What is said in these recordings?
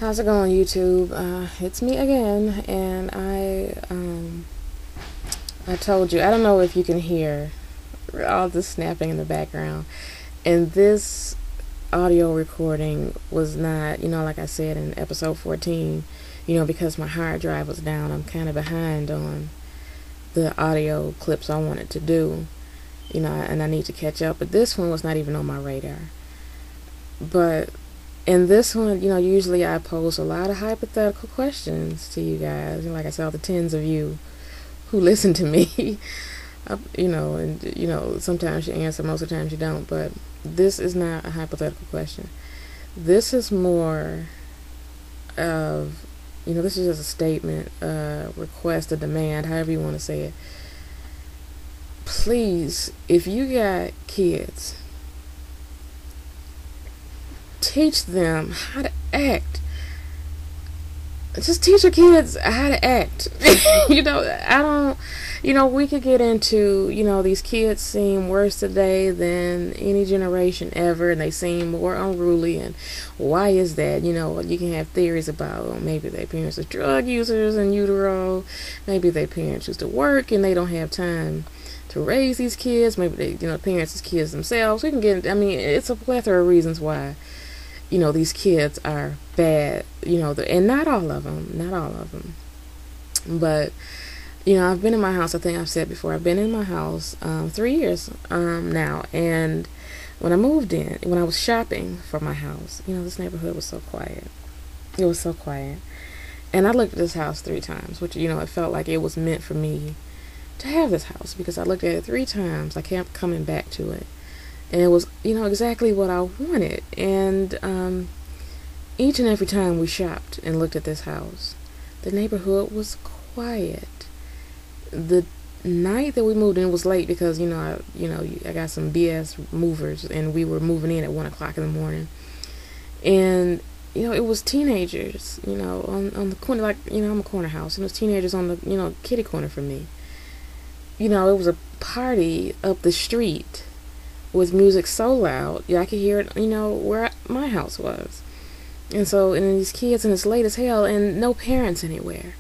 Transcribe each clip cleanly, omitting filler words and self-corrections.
How's it going, YouTube? It's me again, and I told you, I don't know if you can hear all the snapping in the background. And this audio recording was not, like I said in episode 14, because my hard drive was down. I'm kind of behind on the audio clips I wanted to do, and I need to catch up. But this one was not even on my radar. But in this one, usually I pose a lot of hypothetical questions to you guys. Like I said, all the tens of you who listen to me, sometimes you answer, most of the times you don't. But this is not a hypothetical question. This is more of, this is just a statement, a request, a demand, however you want to say it. Please, if you got kids, teach them how to act. Just teach your kids how to act. We could get into, these kids seem worse today than any generation ever, and they seem more unruly, and why is that? You can have theories about, maybe their parents are drug users in utero, maybe their parents used to work and they don't have time to raise these kids, maybe they, parents as kids themselves. We can get, it's a plethora of reasons why these kids are bad, and not all of them, but, I've been in my house, I think I've said before, I've been in my house 3 years now, and when I moved in, when I was shopping for my house, this neighborhood was so quiet. It was so quiet, and I looked at this house 3 times, which, it felt like it was meant for me to have this house, because I looked at it 3 times, I kept coming back to it. And it was, exactly what I wanted. And each and every time we shopped and looked at this house, the neighborhood was quiet. The night that we moved in was late because, I got some BS movers, and we were moving in at 1 o'clock in the morning. And, it was teenagers, on the corner, like, I'm a corner house, and it was teenagers on the, kitty corner for me. It was a party up the street with music so loud, I could hear it, where my house was. And then these kids, and it's late as hell, and no parents anywhere.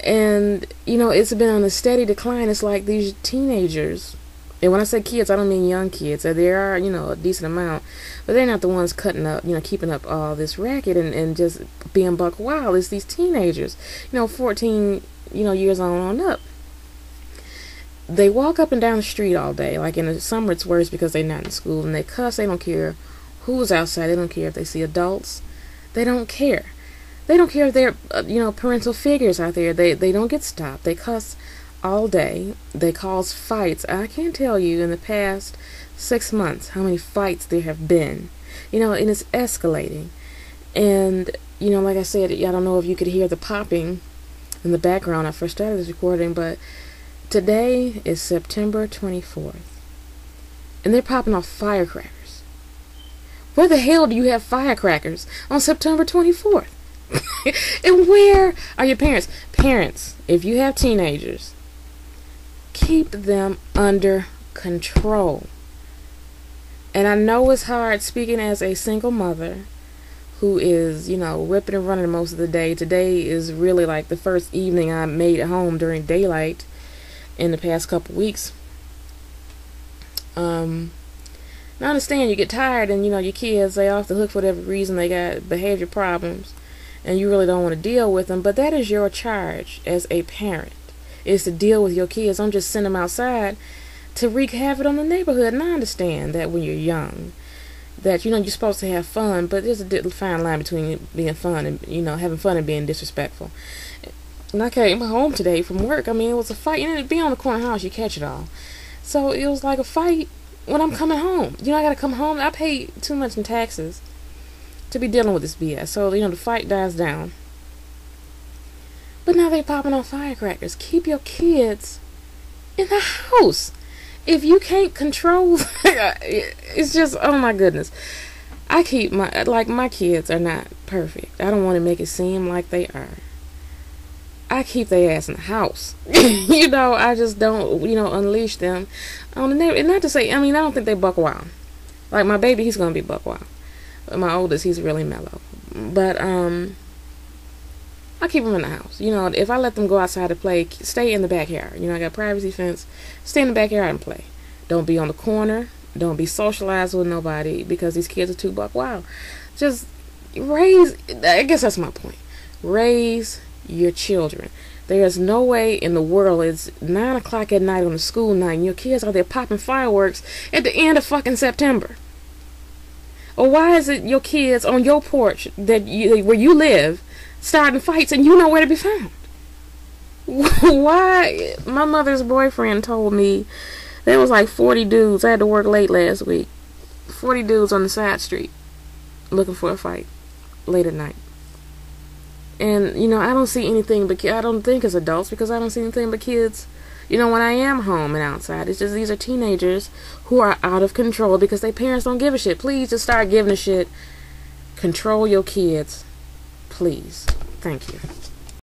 And, it's been on a steady decline. It's like these teenagers, and when I say kids, I don't mean young kids. There are, a decent amount, but they're not the ones cutting up, keeping up all this racket and just being buck wild. It's these teenagers, 14, years on up. They walk up and down the street all day. Like in the summer, it's worse because they're not in school, and they cuss. They don't care who's outside. They don't care if they see adults. They don't care. They don't care if they're, parental figures out there. They don't get stopped. They cuss all day. They cause fights. I can't tell you in the past 6 months how many fights there have been. And it's escalating. And, like I said, I don't know if you could hear the popping in the background. I first started this recording, but today is September 24th, and they're popping off firecrackers. Where the hell do you have firecrackers on September 24th? And where are your parents? Parents, if you have teenagers, keep them under control. And I know it's hard speaking as a single mother who is, ripping and running most of the day. Today is really like the first evening I made at home during daylight in the past couple weeks. I understand you get tired, and your kids, they off the hook for whatever reason. They got behavior problems, and you really don't want to deal with them, but that is your charge as a parent, is to deal with your kids. Don't just send them outside to wreak havoc on the neighborhood. And I understand that when you're young, that you're supposed to have fun, but there's a fine line between being fun and having fun and being disrespectful. And I came home today from work. It was a fight. It'd be on the corner house, you catch it all. So it was like a fight when I'm coming home. I gotta come home. I pay too much in taxes to be dealing with this BS. So, the fight dies down. But now they popping on firecrackers. Keep your kids in the house. If you can't control, it's just, oh my goodness. I keep my kids are not perfect. I don't want to make it seem like they are. I keep their ass in the house. I just don't, unleash them on the neighbor. And not to say, I don't think they buck wild. Like my baby, he's going to be buck wild. But my oldest, he's really mellow. But I keep them in the house. You know, if I let them go outside to play, stay in the backyard. You know, I got privacy fence. Stay in the backyard and play. Don't be on the corner. Don't be socialized with nobody because these kids are too buck wild. Just raise, I guess that's my point. Raise your children. There is no way in the world it's 9 o'clock at night on a school night and your kids are there popping fireworks at the end of fucking September. Or why is it your kids on your porch where you live starting fights and you know where to be found? Why? My mother's boyfriend told me there was like 40 dudes. I had to work late last week. 40 dudes on the side street looking for a fight late at night. And, you know, I don't see anything but I don't think as adults because I don't see anything but kids. You know, when I am home and outside, it's just these are teenagers who are out of control because their parents don't give a shit. Please just start giving a shit. Control your kids. Please. Thank you.